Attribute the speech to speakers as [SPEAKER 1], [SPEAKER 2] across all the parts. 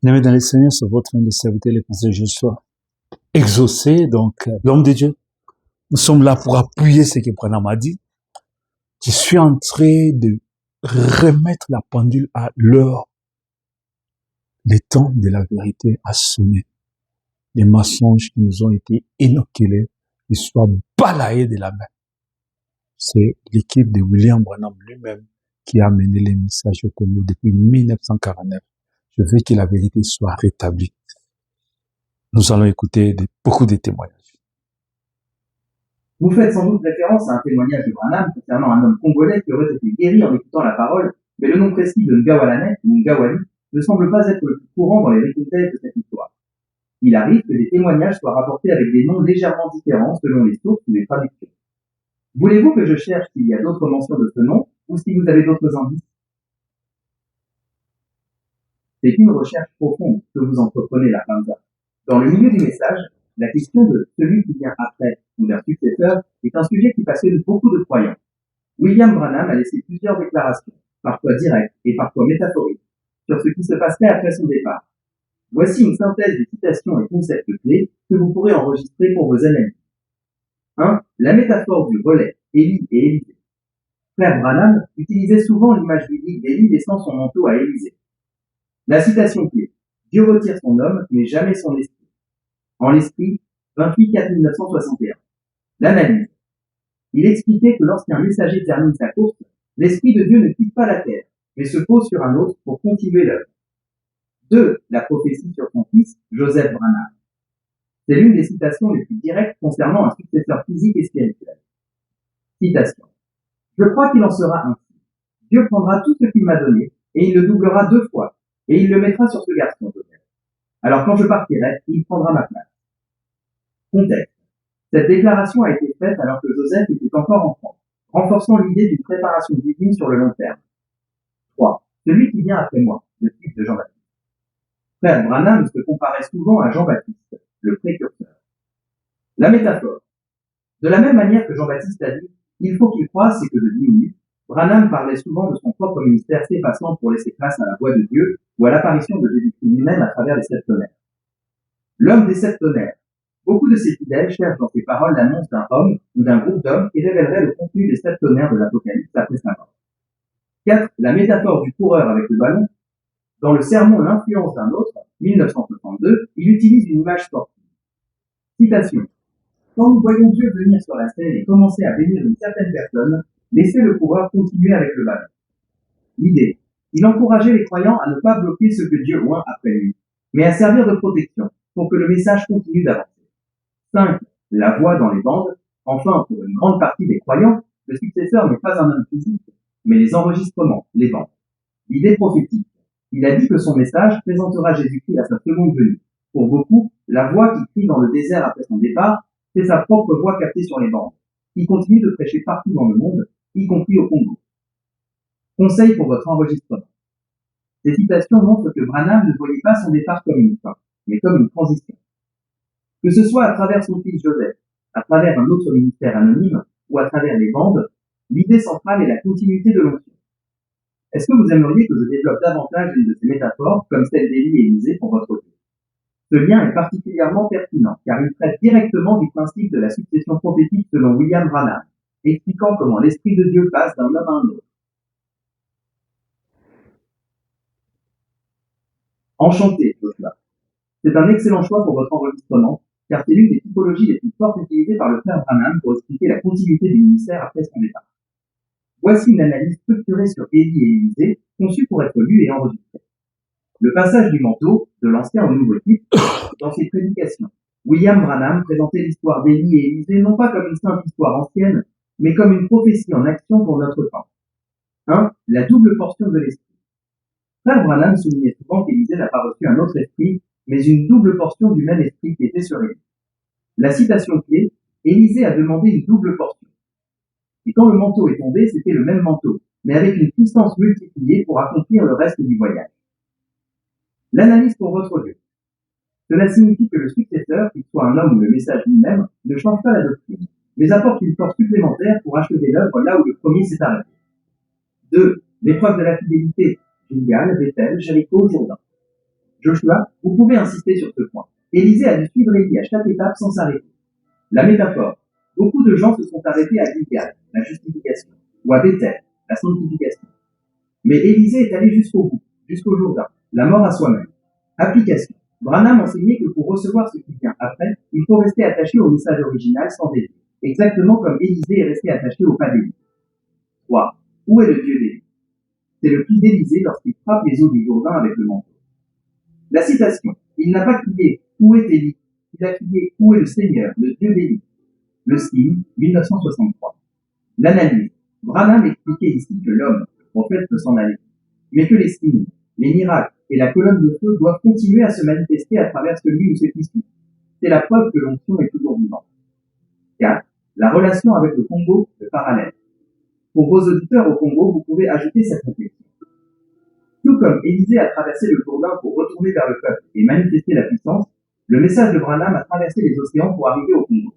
[SPEAKER 1] Bien-aimés dans les Seigneurs, c'est votre nom de serviteur, les conseils de Joshua. Exaucé, donc, l'homme de Dieu. Nous sommes là pour appuyer ce que Branham a dit. Je suis en train de remettre la pendule à l'heure. Le temps de la vérité a sonné. Les mensonges qui nous ont été inoculés, ils soient balayés de la main. C'est l'équipe de William Branham lui-même qui a mené les messages au Congo depuis 1949. Je veux que la vérité soit rétablie. Nous allons écouter beaucoup de témoignages.
[SPEAKER 2] Vous faites sans doute référence à un témoignage de Branham concernant un homme congolais qui aurait été guéri en écoutant la parole, mais le nom précis de Ngawalanet ou Ngawali ne semble pas être le plus courant dans les récitages de cette histoire. Il arrive que des témoignages soient rapportés avec des noms légèrement différents selon les sources ou les traductions. Voulez-vous que je cherche s'il y a d'autres mentions de ce nom ou si vous avez d'autres indices? C'est une recherche profonde que vous entreprenez, la Panza. Dans le milieu du message, la question de celui qui vient après ou d'un successeur est un sujet qui passionne beaucoup de croyants. William Branham a laissé plusieurs déclarations, parfois directes et parfois métaphoriques, sur ce qui se passerait après son départ. Voici une synthèse des citations et concepts clés que vous pourrez enregistrer pour vos analyses. 1. La métaphore du relais, Élie et Élisée. Frère Branham utilisait souvent l'image biblique d'Élie laissant son manteau à Élisée. La citation clé. Dieu retire son homme, mais jamais son esprit. En l'esprit, 28-4-1961. L'analyse. Il expliquait que lorsqu'un messager termine sa course, l'Esprit de Dieu ne quitte pas la terre, mais se pose sur un autre pour continuer l'œuvre. 2. La prophétie sur son fils, Joseph Branham. C'est l'une des citations les plus directes concernant un successeur physique et spirituel. Citation. Je crois qu'il en sera ainsi. Dieu prendra tout ce qu'il m'a donné, et il le doublera 2 fois, et il le mettra sur ce garçon, Joseph. Alors quand je partirai, il prendra ma place. Contexte. Cette déclaration a été faite alors que Joseph était encore enfant, renforçant l'idée d'une préparation divine sur le long terme. 3. Celui qui vient après moi, le fils de Jean-Baptiste. Frère Branham se comparait souvent à Jean-Baptiste, le précurseur. La métaphore. De la même manière que Jean-Baptiste a dit « il faut qu'il croisse et que je diminue », Branham parlait souvent de son propre ministère s'effaçant pour laisser place à la voix de Dieu ou à l'apparition de Jésus-Christ lui-même à travers les 7 tonnerres. L'homme des 7 tonnerres. Beaucoup de ces fidèles cherchent dans ces paroles l'annonce d'un homme ou d'un groupe d'hommes qui révélerait le contenu des 7 tonnerres de l'Apocalypse après sa mort. 4. La métaphore du coureur avec le ballon. Dans le sermon L'influence d'un autre, 1962, il utilise une image sportive. Citation. Quand nous voyons Dieu venir sur la scène et commencer à bénir une certaine personne, laissez le coureur continuer avec le ballon. L'idée. Il encourageait les croyants à ne pas bloquer ce que Dieu oint après lui, mais à servir de protection pour que le message continue d'avancer. 5. La voix dans les bandes. Enfin, pour une grande partie des croyants, le successeur n'est pas un homme physique, mais les enregistrements, les bandes. L'idée prophétique. Il a dit que son message présentera Jésus-Christ à sa seconde venue. Pour beaucoup, la voix qui crie dans le désert après son départ, c'est sa propre voix captée sur les bandes, qui continue de prêcher partout dans le monde, y compris au Congo. Conseil pour votre enregistrement. Ces citations montrent que Branham ne voyait pas son départ comme une fin, mais comme une transition. Que ce soit à travers son fils Joseph, à travers un autre ministère anonyme, ou à travers les bandes, l'idée centrale est la continuité de l'onction. Est-ce que vous aimeriez que je développe davantage une de ces métaphores, comme celle d'Élie et Élisée pour votre audio? Ce lien est particulièrement pertinent, car il traite directement du principe de la succession prophétique selon William Branham, expliquant comment l'Esprit de Dieu passe d'un homme à un autre. Enchanté, Joshua. C'est un excellent choix pour votre enregistrement, car c'est l'une des typologies les plus fortes utilisées par le frère Branham pour expliquer la continuité du ministère après son départ. Voici une analyse structurée sur Élie et Élisée, conçue pour être lue et enregistrée. Le passage du manteau, de l'Ancien au Nouveau Type, dans ses prédications. William Branham présentait l'histoire d'Élie et Élisée non pas comme une simple histoire ancienne, mais comme une prophétie en action pour notre temps. 1. La double portion de l'esprit. Frère Branham soulignait souvent qu'Élisée n'a pas reçu un autre esprit, mais une double portion du même esprit qui était sur Élie. La citation clé, Élisée a demandé une double portion. Et quand le manteau est tombé, c'était le même manteau, mais avec une puissance multipliée pour accomplir le reste du voyage. L'analyse pour votre audio. Cela signifie que le successeur, qu'il soit un homme ou le message lui-même, ne change pas la doctrine, mais apporte une force supplémentaire pour achever l'œuvre là où le premier s'est arrêté. 2. L'épreuve de la fidélité. Gilgal, Bethel, Jéricho, Jourdain. Joshua, vous pouvez insister sur ce point. Élisée a dû suivre Élie à chaque étape sans s'arrêter. La métaphore. Beaucoup de gens se sont arrêtés à Gilgal, la justification, ou à Bethel, la sanctification. Mais Élisée est allé jusqu'au bout, jusqu'au Jourdain, la mort à soi-même. Application. Branham enseignait que pour recevoir ce qui vient après, il faut rester attaché au message original sans dévier, exactement comme Élisée est resté attaché au pas d'Élie. 3. Où est le Dieu d'Élie? C'est le cri d'Élisée lorsqu'il frappe les eaux du Jourdain avec le manteau. La citation. Il n'a pas crié « Où est Élie ?» Il a crié « Où est le Seigneur, le Dieu d'Élie ?» Le style, 1963. L'analyse. Branham expliquait ici que l'homme, le prophète, peut s'en aller, mais que les signes, les miracles et la colonne de feu doivent continuer à se manifester à travers celui ou ce qui suit. C'est la preuve que l'onction est toujours vivante. 4. La relation avec le Congo, le parallèle. Pour vos auditeurs au Congo, vous pouvez ajouter cette réflexion. Tout comme Élisée a traversé le Jourdain pour retourner vers le peuple et manifester la puissance, le message de Branham a traversé les océans pour arriver au Congo.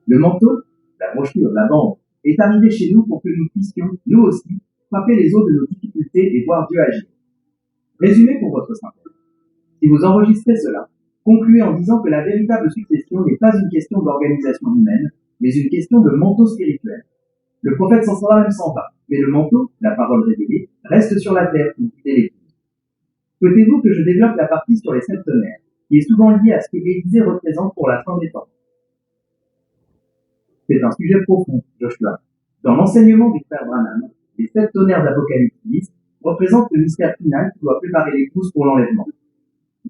[SPEAKER 2] Le manteau, la brochure, la bande, est arrivé chez nous pour que nous puissions, nous aussi, frapper les eaux de nos difficultés et voir Dieu agir. Résumé pour votre synthèse. Si vous enregistrez cela, concluez en disant que la véritable succession n'est pas une question d'organisation humaine, mais une question de manteau spirituel. Le prophète s'en va, mais le manteau, la parole révélée, reste sur la terre pour guider l'Église. Souhaitez-vous que je développe la partie sur les 7 tonnerres, qui est souvent liée à ce que l'Église représente pour la fin des temps? C'est un sujet profond, Joshua. Dans l'enseignement du frère Branham, les 7 tonnerres d'Apocalypse 10 représentent le mystère final qui doit préparer l'épouse pour l'enlèvement.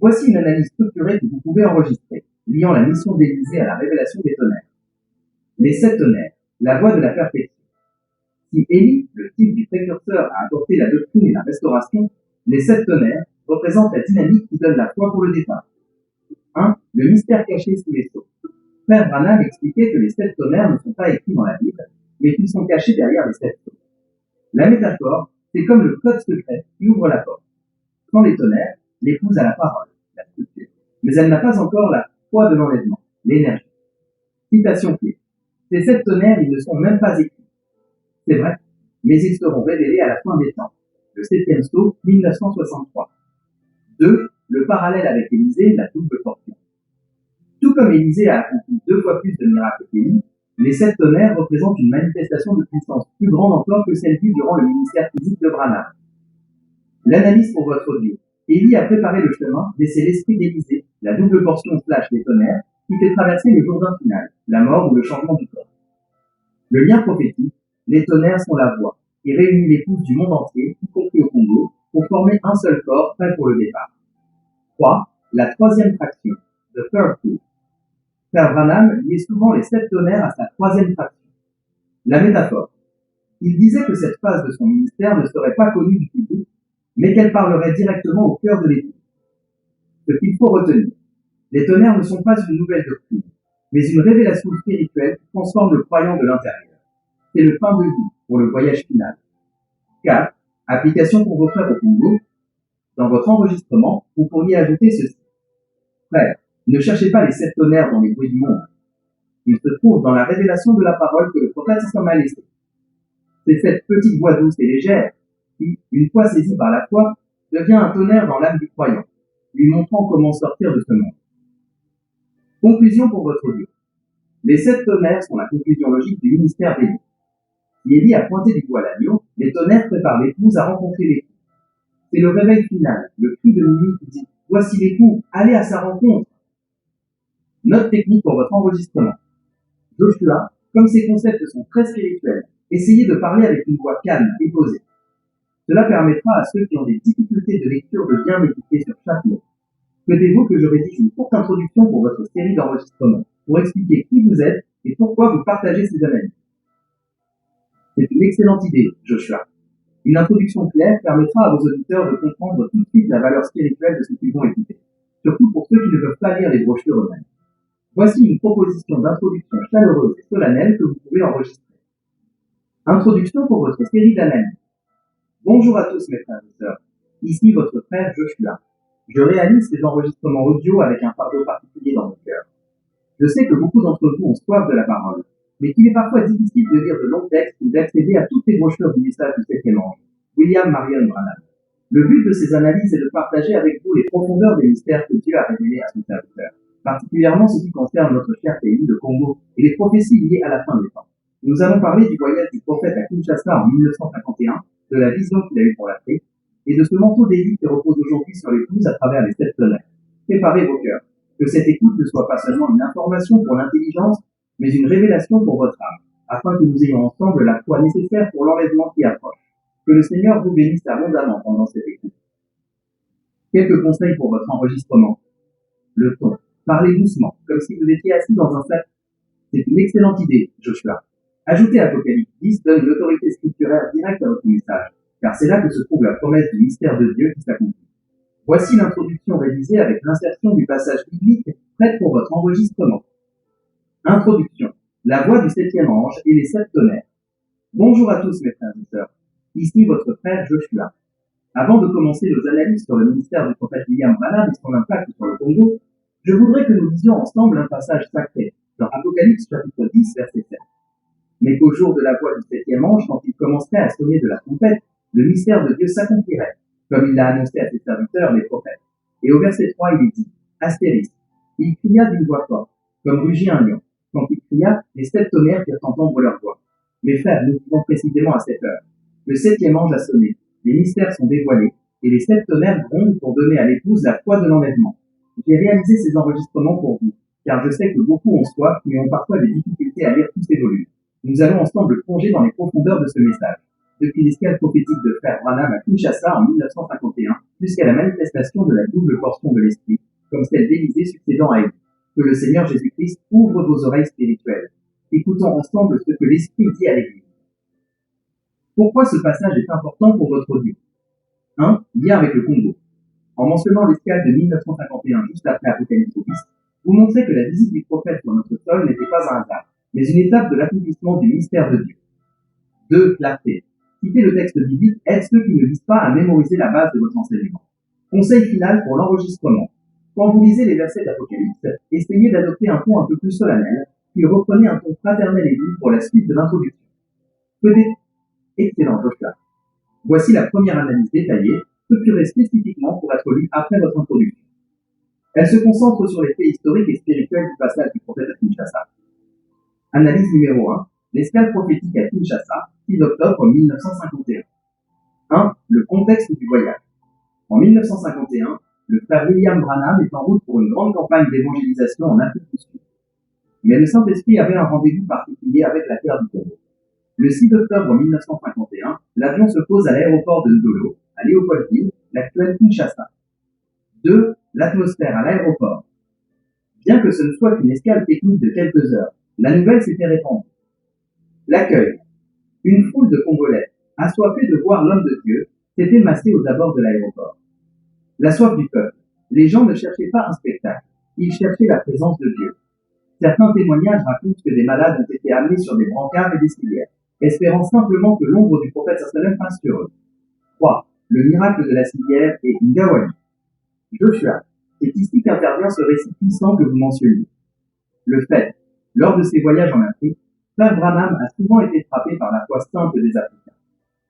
[SPEAKER 2] Voici une analyse structurée que vous pouvez enregistrer, liant la mission d'Élisée à la révélation des tonnerres. Les 7 tonnerres, la voie de la perfection. Si Élie, le type du précurseur, a apporté la doctrine et la restauration, les 7 tonnerres représentent la dynamique qui donne la foi pour le départ. 1. Le mystère caché sous les sceaux. Frère Branham expliquait que les 7 tonnerres ne sont pas écrits dans la Bible, mais qu'ils sont cachés derrière les 7 sceaux. La métaphore, c'est comme le code secret qui ouvre la porte. Sans les tonnerres, l'épouse a la parole, la structure, mais elle n'a pas encore la foi de l'enlèvement, l'énergie. Citation clé. Ces 7 tonnerres, ils ne sont même pas écrits. C'est vrai, mais ils seront révélés à la fin des temps. Le 7e sceau, 1963. 2. Le parallèle avec Élisée, la double portion. Tout comme Élisée a accompli 2 fois plus de miracles qu'Élie, les 7 tonnerres représentent une manifestation de puissance plus grande encore que celle vue durant le ministère physique de Branham. L'analyse pour votre audio. Élie a préparé le chemin, mais c'est l'esprit d'Élisée, la double portion / des tonnerres, qui fait traverser le Jourdain final, la mort ou le changement du corps. Le lien prophétique, les tonnerres sont la voie, qui réunit l'épouse du monde entier, y compris au Congo, pour former un seul corps prêt pour le départ. 3. La 3e fraction, the third fruit. Frère Branham liait souvent les 7 tonnerres à sa 3e fraction. La métaphore. Il disait que cette phase de son ministère ne serait pas connue du public, mais qu'elle parlerait directement au cœur de l'Église. Ce qu'il faut retenir. Les tonnerres ne sont pas une nouvelle doctrine, mais une révélation spirituelle qui transforme le croyant de l'intérieur. C'est le pain de vie pour le voyage final. 4. Application pour vos frères au Congo. Dans votre enregistrement, vous pourriez ajouter ceci. Frère, ne cherchez pas les 7 tonnerres dans les bruits du monde. Ils se trouvent dans la révélation de la parole que le prophète m'a laissée. C'est cette petite voix douce et légère qui, une fois saisie par la foi, devient un tonnerre dans l'âme du croyant, lui montrant comment sortir de ce monde. Conclusion pour votre audio. Les 7 tonnerres sont la conclusion logique du ministère d'Élie. Si Élie a pointé du doigt l'agneau, les tonnerres préparent l'épouse à rencontrer l'époux. C'est le réveil final, le cri de minuit qui dit « Voici l'époux, allez à sa rencontre !» Note technique pour votre enregistrement. Joshua, comme ces concepts sont très spirituels, essayez de parler avec une voix calme et posée. Cela permettra à ceux qui ont des difficultés de lecture de bien méditer sur chaque mot. Souhaitez-vous que je rédige une courte introduction pour votre série d'enregistrements, pour expliquer qui vous êtes et pourquoi vous partagez ces analyses? C'est une excellente idée, Joshua. Une introduction claire permettra à vos auditeurs de comprendre tout de suite la valeur spirituelle de ce qu'ils vont écouter, surtout pour ceux qui ne peuvent pas lire les brochures eux-mêmes. Voici une proposition d'introduction chaleureuse et solennelle que vous pouvez enregistrer. Introduction pour votre série d'analyses. Bonjour à tous mes frères et sœurs, ici votre frère Joshua. Je réalise ces enregistrements audio avec un fardeau particulier dans mon cœur. Je sais que beaucoup d'entre vous ont soif de la parole, mais qu'il est parfois difficile de lire de longs textes ou d'accéder à toutes les brochures du message du 7e ange, William Marion Branham. Le but de ces analyses est de partager avec vous les profondeurs des mystères que Dieu a révélés à son serviteur, particulièrement ce qui concerne notre cher pays, le Congo, et les prophéties liées à la fin des temps. Nous allons parler du voyage du prophète à Kinshasa en 1951, de la vision qu'il a eue pour l'Afrique, et de ce manteau d'élite qui repose aujourd'hui sur l'épouse à travers les 7 tonnerres. Préparez vos cœurs, que cette écoute ne soit pas seulement une information pour l'intelligence, mais une révélation pour votre âme, afin que nous ayons ensemble la foi nécessaire pour l'enlèvement qui approche. Que le Seigneur vous bénisse abondamment pendant cette écoute. Quelques conseils pour votre enregistrement. Le ton. Parlez doucement, comme si vous étiez assis dans un sac. C'est une excellente idée, Joshua. Ajoutez Apocalypse 10 donne une autorité scripturaire directe à votre message, car c'est là que se trouve la promesse du mystère de Dieu qui s'accomplit. Voici l'introduction révisée avec l'insertion du passage biblique prête pour votre enregistrement. Introduction. La voix du 7e ange et les 7 tonnerres. Bonjour à tous mes frères et sœurs. Ici votre frère Joshua. Avant de commencer nos analyses sur le ministère du prophète William Branham et son impact sur le Congo, je voudrais que nous lisions ensemble un passage sacré dans Apocalypse chapitre 10 verset 7. Mais qu'au jour de la voix du 7e ange, quand il commencerait à sonner de la trompette, le mystère de Dieu s'accomplirait, comme il l'a annoncé à ses serviteurs, les prophètes. Et au verset 3, il est dit, astérisque, il cria d'une voix forte, comme rugit un lion. Quand il cria, les 7 tonnerres firent entendre leur voix. Mes frères, nous vivons précisément à cette heure. Le 7e ange a sonné, les mystères sont dévoilés, et les 7 tonnerres grondent pour donner à l'épouse la foi de l'enlèvement. J'ai réalisé ces enregistrements pour vous, car je sais que beaucoup ont soif, mais ont parfois des difficultés à lire tous ces volumes. Nous allons ensemble plonger dans les profondeurs de ce message, depuis l'escale prophétique de frère Branham à Kinshasa en 1951, jusqu'à la manifestation de la double portion de l'Esprit, comme celle d'Élisée succédant à Élie. Que le Seigneur Jésus-Christ ouvre vos oreilles spirituelles. Écoutons ensemble ce que l'Esprit dit à l'Église. Pourquoi ce passage est important pour votre vie 1. Lien avec le Congo. En mentionnant l'escale de 1951 juste après Apocalypse 10, vous montrez que la visite du prophète sur notre sol n'était pas un hasard, mais une étape de l'accomplissement du mystère de Dieu. 2. Clarté. Citer le texte biblique aide ceux qui ne visent pas à mémoriser la base de votre enseignement. Conseil final pour l'enregistrement. Quand vous lisez les versets d'Apocalypse, essayez d'adopter un ton un peu plus solennel, puis reprenez un ton fraternel et doux pour la suite de l'introduction. Peut-être excellent, Joshua. Voici la première analyse détaillée, structurée spécifiquement pour être lue après votre introduction. Elle se concentre sur les faits historiques et spirituels du passage du prophète à Kinshasa. Analyse numéro 1. L'escale prophétique à Kinshasa, 6 octobre 1951. 1. Le contexte du voyage. En 1951, le frère William Branham est en route pour une grande campagne d'évangélisation en Afrique du Sud. Mais le Saint-Esprit avait un rendez-vous particulier avec la terre du Congo. Le 6 octobre 1951, l'avion se pose à l'aéroport de Ndolo, à Léopoldville, l'actuel Kinshasa. 2. L'atmosphère à l'aéroport. Bien que ce ne soit qu'une escale technique de quelques heures, la nouvelle s'était répandue. L'accueil. Une foule de Congolais, assoiffés de voir l'homme de Dieu, s'était massée aux abords de l'aéroport. La soif du peuple. Les gens ne cherchaient pas un spectacle, ils cherchaient la présence de Dieu. Certains témoignages racontent que des malades ont été amenés sur des brancards et des civières, espérant simplement que l'ombre du prophète sallam passe sur eux. 3. Le miracle de la civière et Ngawali. Joshua, c'est ici qu'intervient ce récit puissant que vous mentionnez. Le fait, lors de ses voyages en Afrique, frère Branham a souvent été frappé par la foi simple des Africains.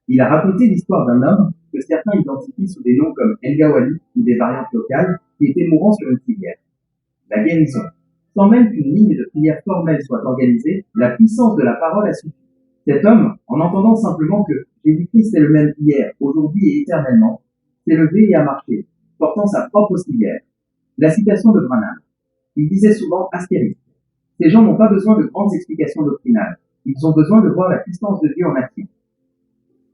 [SPEAKER 2] Il a raconté l'histoire d'un homme que certains identifient sous des noms comme Ngawali ou des variantes locales qui était mourant sur une civière. La guérison. Sans même qu'une ligne de prière formelle soit organisée, la puissance de la parole a suffi. Cet homme, en entendant simplement que Jésus-Christ est le même hier, aujourd'hui et éternellement, s'est levé et a marché, portant sa propre civière. La citation de Branham. Il disait souvent astérisque. Ces gens n'ont pas besoin de grandes explications doctrinales. Ils ont besoin de voir la puissance de Dieu en action.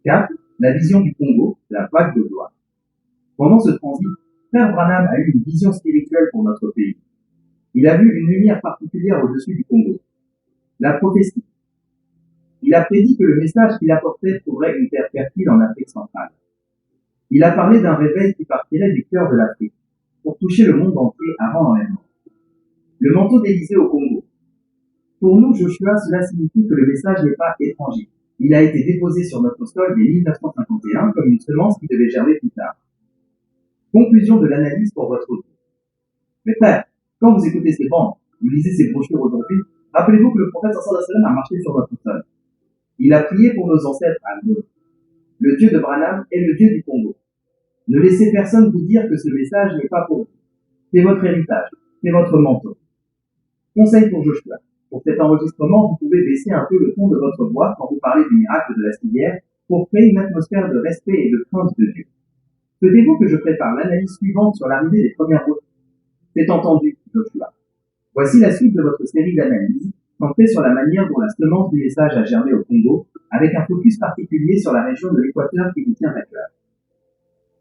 [SPEAKER 2] 4. La vision du Congo, la vague de gloire. Pendant ce transit, frère Branham a eu une vision spirituelle pour notre pays. Il a vu une lumière particulière au-dessus du Congo. La prophétie. Il a prédit que le message qu'il apportait trouverait une terre fertile en Afrique centrale. Il a parlé d'un réveil qui partirait du cœur de l'Afrique, pour toucher le monde entier avant l'enlèvement. Le manteau d'Élysée au Congo. Pour nous, Joshua, cela signifie que le message n'est pas étranger. Il a été déposé sur notre sol dès 1951 comme une semence qui devait germer plus tard. Conclusion de l'analyse pour votre audio. Mes frères, quand vous écoutez ces bandes, vous lisez ces brochures aujourd'hui, rappelez-vous que le prophète sallallahu alayhi wa sallam a marché sur notre sol. Il a prié pour nos ancêtres à nous. Le Dieu de Branham est le Dieu du Congo. Ne laissez personne vous dire que ce message n'est pas pour vous. C'est votre héritage, c'est votre manteau. Conseil pour Joshua. Pour cet enregistrement, vous pouvez baisser un peu le ton de votre voix quand vous parlez du miracle de la civière pour créer une atmosphère de respect et de crainte de Dieu. Souhaitez-vous que je prépare l'analyse suivante sur l'arrivée des premières routes? C'est entendu, Joshua. Voici la suite de votre série d'analyses, centrée sur la manière dont la semence du message a germé au Congo, avec un focus particulier sur la région de l'Équateur qui vous tient à cœur.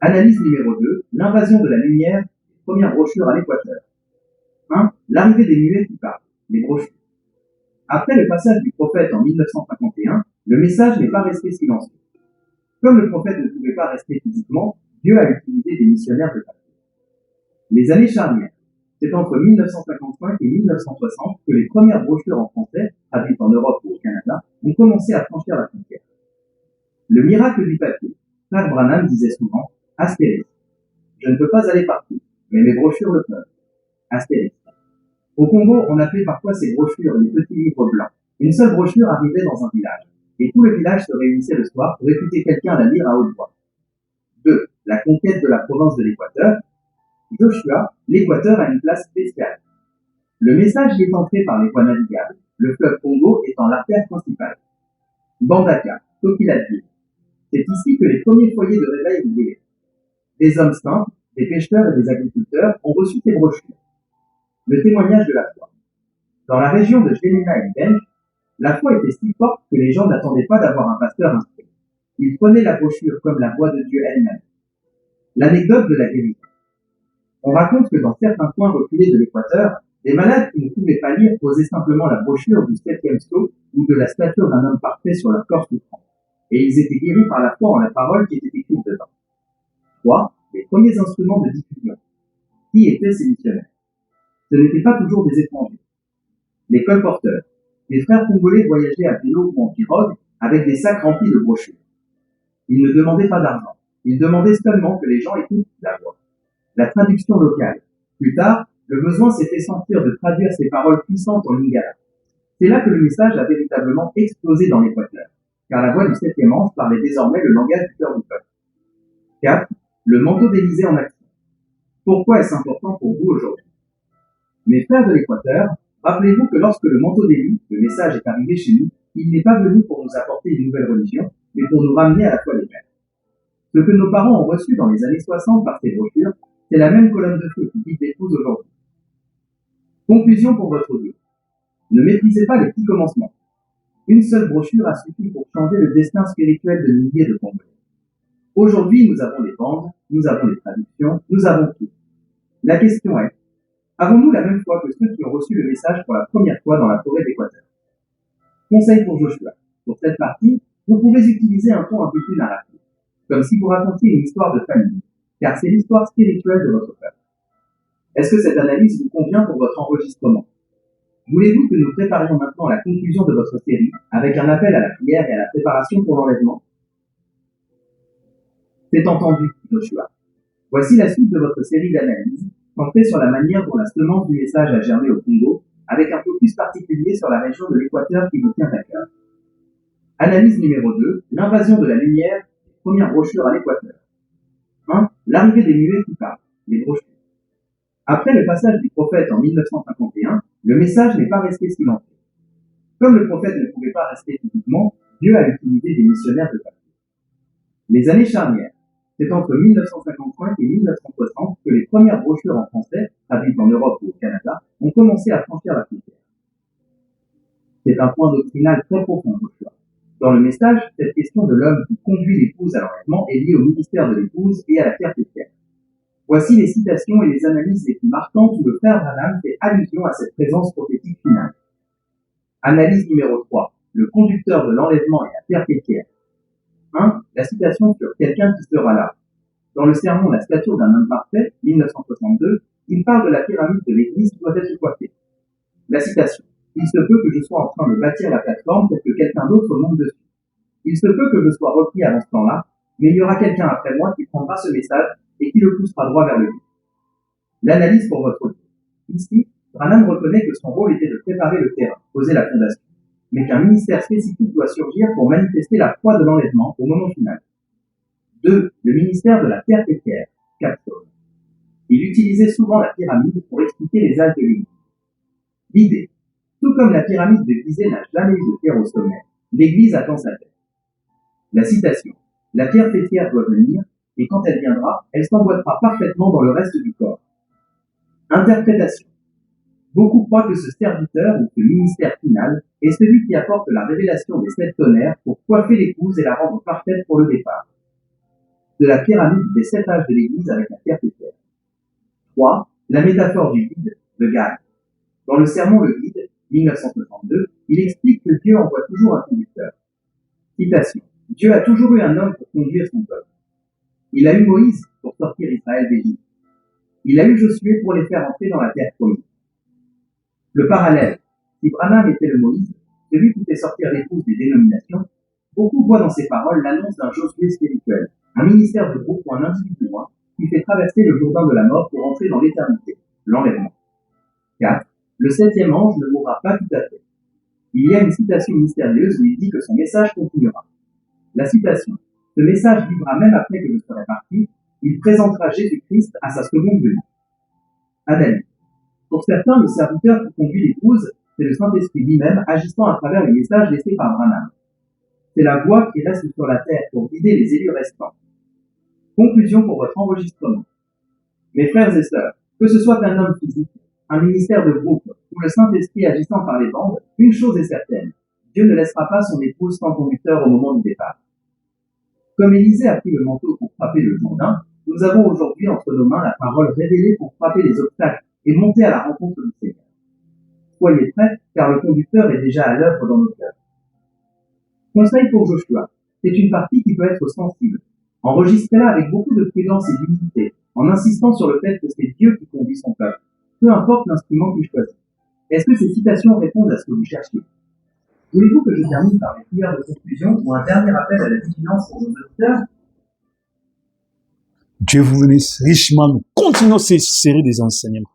[SPEAKER 2] Analyse numéro 2, l'invasion de la lumière, première brochure à l'Équateur. 1. L'arrivée des muets qui parlent, les brochures. Après le passage du prophète en 1951, le message n'est pas resté silencieux. Comme le prophète ne pouvait pas rester physiquement, Dieu a utilisé des missionnaires de papier. Les années charnières. C'est entre 1955 et 1960 que les premières brochures en français, traduites en Europe ou au Canada, ont commencé à franchir la frontière. Le miracle du papier. Frère Branham disait souvent, Astérix. Je ne peux pas aller partout, mais mes brochures le peuvent. Astérix. Au Congo, on appelait parfois ces brochures les petits livres blancs. Une seule brochure arrivait dans un village, et tout le village se réunissait le soir pour écouter quelqu'un la lire à haute voix. 2. La conquête de la province de l'Équateur. Joshua, l'Équateur a une place spéciale. Le message y est entré par les voies navigables, le fleuve Congo étant l'artère principale. Bandaka, Tokiladji. C'est ici que les premiers foyers de réveil ont brûlé. Des hommes simples, des pêcheurs et des agriculteurs ont reçu ces brochures. Le témoignage de la foi. Dans la région de Généna et Benj, la foi était si forte que les gens n'attendaient pas d'avoir un pasteur instruit. Ils prenaient la brochure comme la voix de Dieu elle-même. L'anecdote de la guérison. On raconte que dans certains coins reculés de l'Équateur, des malades qui ne pouvaient pas lire posaient simplement la brochure du 7e sceau ou de la stature d'un homme parfait sur leur corps souffrant. Et ils étaient guéris par la foi en la parole qui était écrite dedans. 3. Les premiers instruments de diffusion. Qui étaient ces missionnaires? Ce n'étaient pas toujours des étrangers. Les colporteurs. Les frères congolais voyageaient à vélo ou en pirogue avec des sacs remplis de brochures. Ils ne demandaient pas d'argent. Ils demandaient seulement que les gens écoutent la voix. La traduction locale. Plus tard, le besoin s'est fait sentir de traduire ces paroles puissantes en lingala. C'est là que le message a véritablement explosé dans l'Équateur, car la voix du 7e ange parlait désormais le langage du cœur du peuple. 4. Le manteau d'Élysée en action. Pourquoi est-ce important pour vous aujourd'hui? Mes frères de l'Équateur, rappelez-vous que lorsque le manteau d'Élie, le message est arrivé chez nous, il n'est pas venu pour nous apporter une nouvelle religion, mais pour nous ramener à la foi des pères. Ce que nos parents ont reçu dans les années 60 par ces brochures, c'est la même colonne de feu qui guide l'épouse aujourd'hui. Conclusion pour votre Dieu. Ne méprisez pas les petits commencements. Une seule brochure a suffi pour changer le destin spirituel de milliers de Congolais. Aujourd'hui, nous avons les bandes, nous avons les traductions, nous avons tout. La question est, avons-nous la même foi que ceux qui ont reçu le message pour la première fois dans la forêt d'Équateur? Conseil pour Joshua. Pour cette partie, vous pouvez utiliser un ton un peu plus narratif, comme si vous racontiez une histoire de famille, car c'est l'histoire spirituelle de votre peuple. Est-ce que cette analyse vous convient pour votre enregistrement? Voulez-vous que nous préparions maintenant la conclusion de votre série avec un appel à la prière et à la préparation pour l'enlèvement? C'est entendu, Joshua. Voici la suite de votre série d'analyses, centrée sur la manière dont la semence du message a germé au Congo, avec un focus particulier sur la région de l'Équateur qui vous tient à cœur. Analyse numéro 2, l'invasion de la lumière, première brochure à l'Équateur. 1. L'arrivée des muets qui parlent, les brochures. Après le passage du prophète en 1951, le message n'est pas resté silencieux. Comme le prophète ne pouvait pas rester physiquement, Dieu a utilisé des missionnaires de papier. Les années charnières. C'est entre 1955 et 1960 que les premières brochures en français, traduites en Europe ou au Canada, ont commencé à franchir la frontière. C'est un point doctrinal très profond, Joshua. Dans le message, cette question de l'homme qui conduit l'épouse à l'enlèvement est liée au ministère de l'épouse et à la fierté de terre. Voici les citations et les analyses les plus marquantes où le frère Branham fait allusion à cette présence prophétique finale. Analyse numéro 3. Le conducteur de l'enlèvement et la pierre pétrière. 1. La citation sur quelqu'un qui sera là. Dans le sermon La stature d'un homme parfait, 1962, il parle de la pyramide de l'église qui doit être coiffée. La citation. Il se peut que je sois en train de bâtir la plateforme pour que quelqu'un d'autre monte dessus. Il se peut que je sois repris avant ce temps-là, mais il y aura quelqu'un après moi qui prendra ce message et qui le poussera droit vers le but. L'analyse pour votre vie. Ici, Branham reconnaît que son rôle était de préparer le terrain, poser la fondation, mais qu'un ministère spécifique doit surgir pour manifester la foi de l'enlèvement au moment final. 2. Le ministère de la Terre pétrière, Capstone. Il utilisait souvent la pyramide pour expliquer les âges de l'Église. L'idée. Tout comme la pyramide de Gizeh n'a jamais eu de pierre au sommet, l'Église attend sa terre. La citation. La pierre pétrière doit venir, et quand elle viendra, elle s'emboîtera parfaitement dans le reste du corps. Interprétation. Beaucoup croient que ce serviteur ou ce ministère final est celui qui apporte la révélation des 7 tonnerres pour coiffer l'épouse et la rendre parfaite pour le départ. De la pyramide des 7 âges de l'Église avec la pierre pétrière. 3. La métaphore du guide, le guide. Dans le sermon Le Guide, 1962, il explique que Dieu envoie toujours un conducteur. Citation. Dieu a toujours eu un homme pour conduire son peuple. Il a eu Moïse pour sortir Israël d'Égypte. Il a eu Josué pour les faire entrer dans la terre promise. Le parallèle. Si Branham était le Moïse, celui qui fait sortir l'épouse des dénominations, beaucoup voient dans ses paroles l'annonce d'un Josué spirituel, un ministère de groupe ou un individu qui fait traverser le Jourdain de la mort pour entrer dans l'éternité, l'enlèvement. 4. Le 7e ange ne mourra pas tout à fait. Il y a une citation mystérieuse où il dit que son message continuera. La citation. Ce message vivra même après que je serai parti. Il présentera Jésus-Christ à sa seconde venue. Analyse. Pour certains, le serviteur qui conduit l'épouse, c'est le Saint-Esprit lui-même agissant à travers les messages laissés par Branham. C'est la voix qui reste sur la terre pour guider les élus restants. Conclusion pour votre enregistrement. Mes frères et sœurs, que ce soit un homme physique, un ministère de groupe ou le Saint-Esprit agissant par les bandes, une chose est certaine, Dieu ne laissera pas son épouse sans conducteur au moment du départ. Comme Élisée a pris le manteau pour frapper le Jourdain, nous avons aujourd'hui entre nos mains la parole révélée pour frapper les obstacles et monter à la rencontre du Seigneur. Soyez prêts, car le conducteur est déjà à l'œuvre dans nos cœurs. Conseil pour Joshua. C'est une partie qui peut être sensible. Enregistrez-la avec beaucoup de prudence et d'humilité, en insistant sur le fait que c'est Dieu qui conduit son peuple, peu importe l'instrument qu'il choisit. Est-ce que ces citations répondent à ce que vous cherchez? Voulez-vous que je termine par des prières de conclusion ou un dernier appel à la vigilance pour nos auditeurs?
[SPEAKER 1] Dieu vous bénisse richement. Nous continuons ces séries des enseignements.